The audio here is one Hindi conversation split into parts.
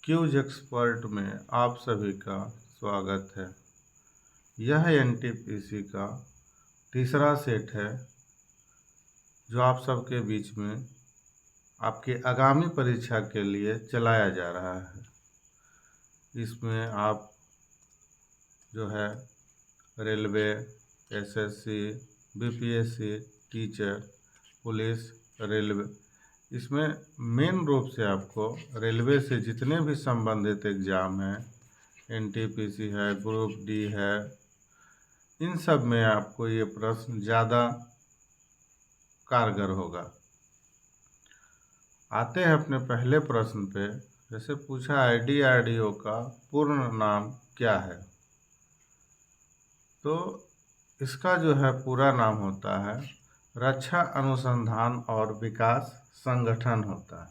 क्यूज एक्सपर्ट में आप सभी का स्वागत है। यह एनटीपीसी का तीसरा सेट है जो आप सबके बीच में आपके आगामी परीक्षा के लिए चलाया जा रहा है। इसमें आप जो है railway, SSC, BPSC, teacher, police, railway, इसमें मेन रूप से आपको रेलवे से जितने भी संबंधित एग्ज़ाम हैं, एनटीपीसी है, ग्रुप डी है, इन सब में आपको ये प्रश्न ज़्यादा कारगर होगा। आते हैं अपने पहले प्रश्न पे। जैसे पूछा है डीआरडीओ का पूर्ण नाम क्या है, तो इसका जो है पूरा नाम होता है रक्षा अनुसंधान और विकास संगठन होता है।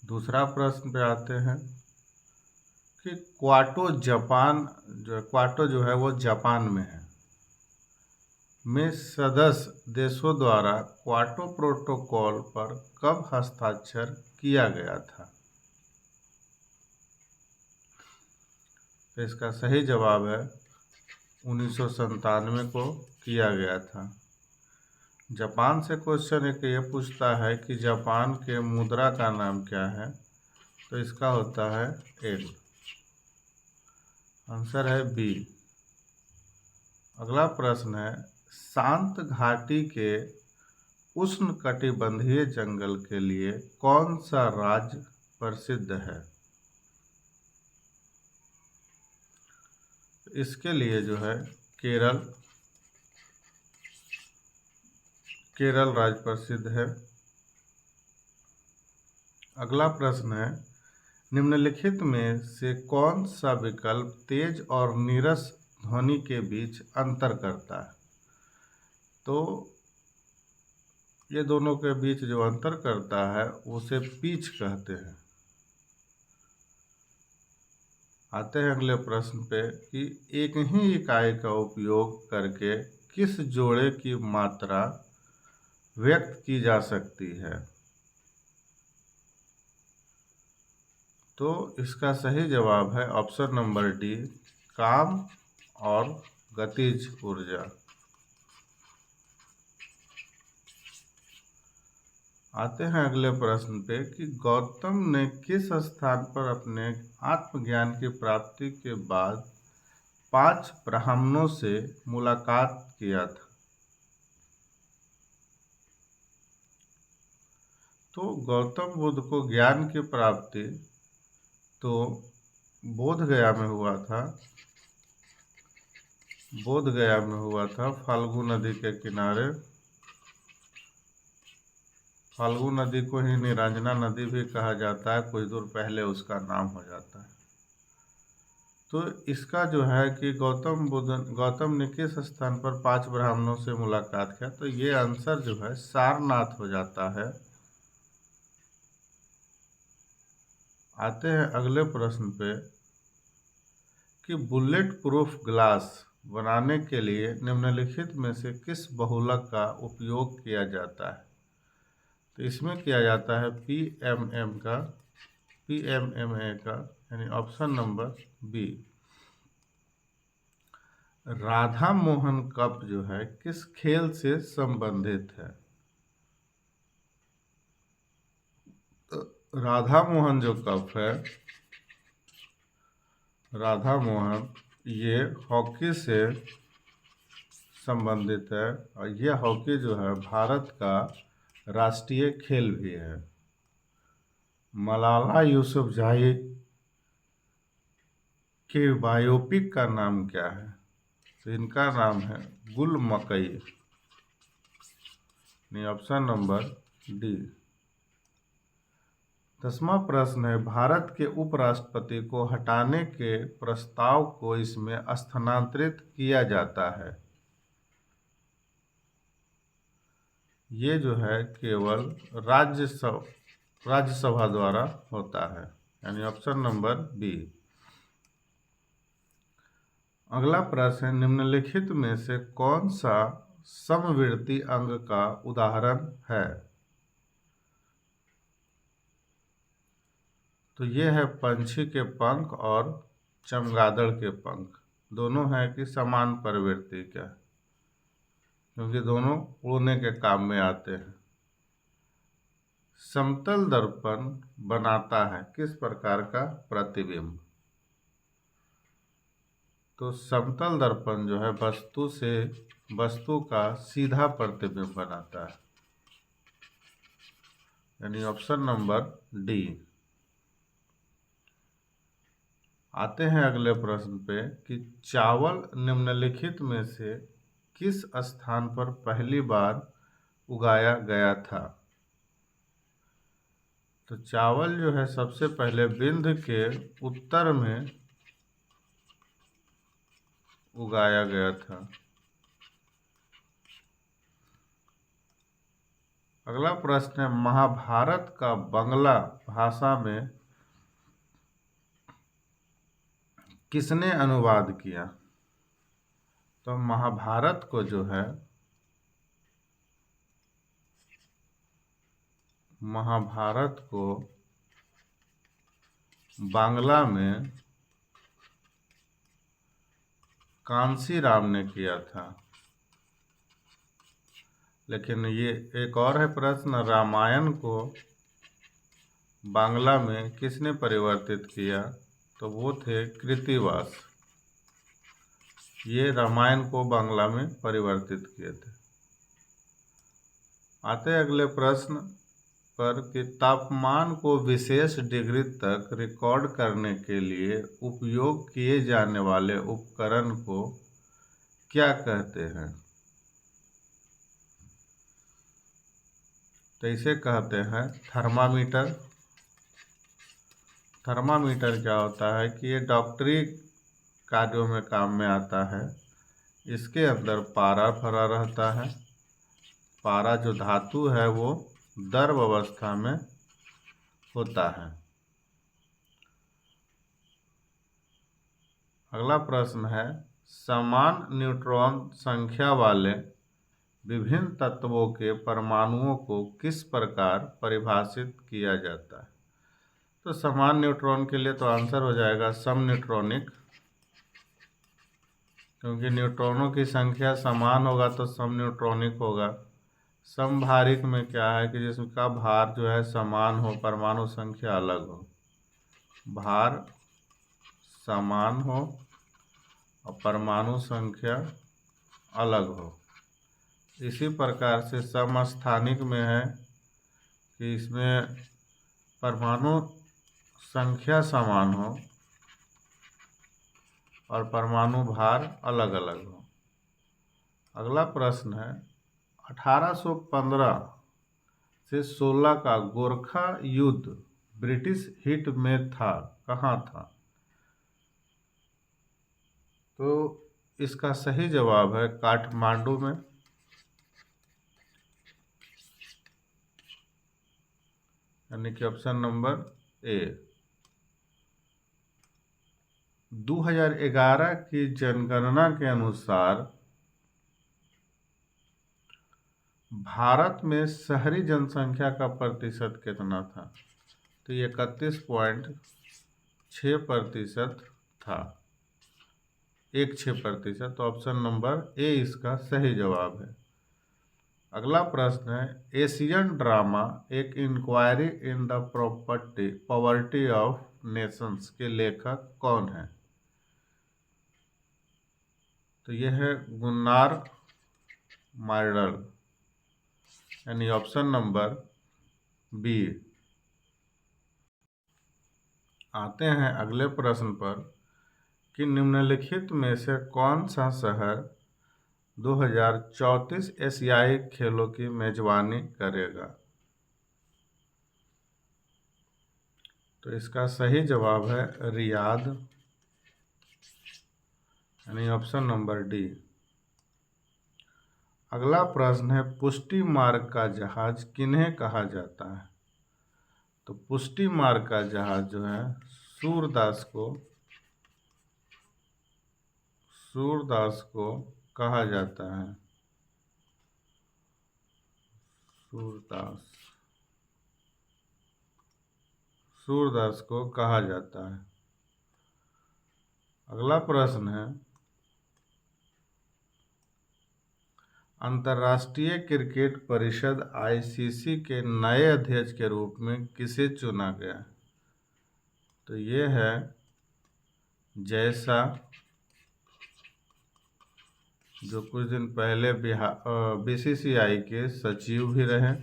दूसरा प्रश्न पे आते हैं कि क्वाटो जो है वो जापान में है, में सदस्य देशों द्वारा क्वाटो प्रोटोकॉल पर कब हस्ताक्षर किया गया था? तो इसका सही जवाब है 1997 को किया गया था। जापान से क्वेश्चन एक ये पूछता है कि जापान के मुद्रा का नाम क्या है, तो इसका होता है एन। आंसर है बी। अगला प्रश्न है शांत घाटी के उष्णकटिबंधीय जंगल के लिए कौन सा राज्य प्रसिद्ध है? इसके लिए जो है केरल राज्य प्रसिद्ध है। अगला प्रश्न है निम्नलिखित में से कौन सा विकल्प तेज और नीरस ध्वनि के बीच अंतर करता है? तो ये दोनों के बीच जो अंतर करता है उसे पिच कहते हैं। आते हैं अगले प्रश्न पे कि एक ही इकाई का उपयोग करके किस जोड़े की मात्रा व्यक्त की जा सकती है? तो इसका सही जवाब है ऑप्शन नंबर डी, काम और गतिज ऊर्जा। आते हैं अगले प्रश्न पे कि गौतम ने किस स्थान पर अपने आत्मज्ञान की प्राप्ति के बाद 5 ब्राह्मणों से मुलाकात किया था? तो गौतम बुद्ध को ज्ञान की प्राप्ति तो बोधगया में हुआ था, फाल्गु नदी के किनारे। फाल्गु नदी को ही निरंजना नदी भी कहा जाता है, कुछ दूर पहले उसका नाम हो जाता है। तो इसका जो है कि गौतम ने किस स्थान पर 5 ब्राह्मणों से मुलाकात किया, तो ये आंसर जो है सारनाथ हो जाता है। आते हैं अगले प्रश्न पे कि बुलेट प्रूफ ग्लास बनाने के लिए निम्नलिखित में से किस बहुलक का उपयोग किया जाता है? तो इसमें किया जाता है पीएमएमए का, यानी option number B. Radha Mohan कप जो है किस खेल से संबंधित है? तो राधा मोहन जो कप है, राधा मोहन ये हॉकी से संबंधित है, और यह हॉकी जो है भारत का राष्ट्रीय खेल भी है। मलाला यूसुफजई के बायोपिक का नाम क्या है? तो इनका नाम है गुल मकई, ऑप्शन नंबर डी। 10वां प्रश्न है भारत के उपराष्ट्रपति को हटाने के प्रस्ताव को इसमें स्थानांतरित किया जाता है। ये जो है केवल राज्यसभा द्वारा होता है, यानी ऑप्शन नंबर बी। अगला प्रश्न है निम्नलिखित में से कौन सा समवर्ती अंग का उदाहरण है? तो ये है पंछी के पंख और चमगादड़ के पंख, दोनों हैं कि समान प्रवृत्ति का, क्योंकि दोनों उड़ने के काम में आते हैं। समतल दर्पण बनाता है किस प्रकार का प्रतिबिंब? तो समतल दर्पण जो है वस्तु से वस्तु का सीधा प्रतिबिंब बनाता है, यानी ऑप्शन नंबर डी। आते हैं अगले प्रश्न पे कि चावल निम्नलिखित में से किस स्थान पर पहली बार उगाया गया था? तो चावल जो है सबसे पहले विंध्य के उत्तर में उगाया गया था। अगला प्रश्न है महाभारत का बांग्ला भाषा में किसने अनुवाद किया? तो महाभारत को जो है महाभारत को बांग्ला में कांसी राम ने किया था। लेकिन ये एक और है प्रश्न, रामायण को बांग्ला में किसने परिवर्तित किया? तो वो थे कृत्तिवास। ये रामायण को बांग्ला में परिवर्तित किए थे। आते हैं अगले प्रश्न पर कि तापमान को विशेष डिग्री तक रिकॉर्ड करने के लिए उपयोग किए जाने वाले उपकरण को क्या कहते हैं? तो इसे कहते हैं थर्मामीटर। थर्मामीटर क्या होता है कि ये डॉक्टरी कार्यों में काम में आता है। इसके अंदर पारा भरा रहता है। पारा जो धातु है वो द्रव अवस्था में होता है। अगला प्रश्न है समान न्यूट्रॉन संख्या वाले विभिन्न तत्वों के परमाणुओं को किस प्रकार परिभाषित किया जाता है? तो समान न्यूट्रॉन के लिए तो आंसर हो जाएगा सम न्यूट्रॉनिक, क्योंकि न्यूट्रॉनों की संख्या समान होगा तो सम न्यूट्रॉनिक होगा। समभारिक में क्या है कि जिसका भार जो है समान हो, परमाणु संख्या अलग हो। भार समान हो और परमाणु संख्या अलग हो। इसी प्रकार से समस्थानिक में है कि इसमें परमाणु संख्या समान हो और परमाणु भार अलग अलग हो। अगला प्रश्न है 1815 से 16 का गोरखा युद्ध ब्रिटिश हिट में था, कहाँ था? तो इसका सही जवाब है काठमांडू में। यानी कि ऑप्शन नंबर ए। 2011 की जनगणना के अनुसार भारत में शहरी जनसंख्या का प्रतिशत कितना था? तो ये 31.6% था, 16%। तो ऑप्शन नंबर ए इसका सही जवाब है। अगला प्रश्न है एशियन ड्रामा एक inquiry in the poverty of nations के लेखक कौन है? तो यह है गुन्नार मार्डल, यानी ऑप्शन नंबर बी। आते हैं अगले प्रश्न पर कि निम्नलिखित में से कौन सा शहर 2034 एशियाई खेलों की मेजबानी करेगा? तो इसका सही जवाब है रियाद, यानी ऑप्शन नंबर डी। अगला प्रश्न है पुष्टि मार्ग का जहाज किन्हें कहा जाता है? तो पुष्टि मार्ग का जहाज जो है सूरदास को कहा जाता है। सूरदास को कहा जाता है? अगला प्रश्न है, अंतर्राष्ट्रीय क्रिकेट परिषद आईसीसी के नए अध्यक्ष के रूप में किसे चुना गया? तो ये है जय शाह, जो कुछ दिन पहले बीसीसीआई के सचिव भी रहे,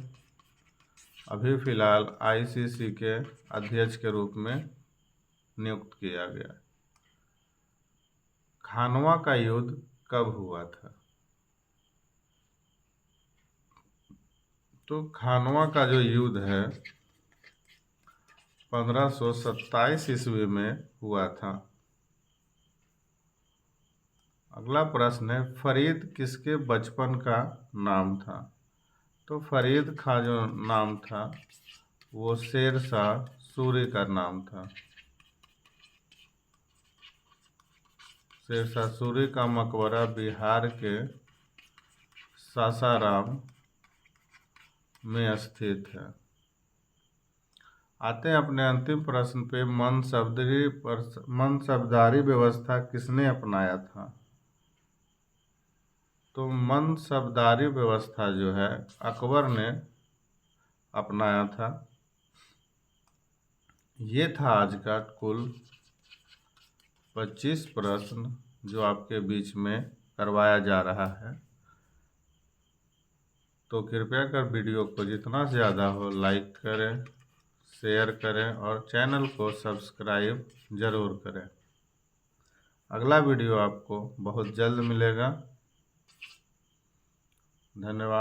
अभी फिलहाल आईसीसी के अध्यक्ष के रूप में नियुक्त किया गया। खानवा का युद्ध कब हुआ था? तो खानवा का जो युद्ध है 1527 ईस्वी में हुआ था। अगला प्रश्न है, फरीद किसके बचपन का नाम था? तो फरीद खां जो नाम था वो शेर शाह सूरी का नाम था। शेर शाह सूरी का मकबरा बिहार के सासाराम में स्थित है। आते हैं अपने अंतिम प्रश्न पे, मनसबदारी व्यवस्था किसने अपनाया था? तो मनसबदारी व्यवस्था जो है अकबर ने अपनाया था। ये था आज का कुल 25 प्रश्न जो आपके बीच में करवाया जा रहा है। तो कृपया कर वीडियो को जितना ज़्यादा हो लाइक करें, शेयर करें और चैनल को सब्सक्राइब ज़रूर करें। अगला वीडियो आपको बहुत जल्द मिलेगा। धन्यवाद।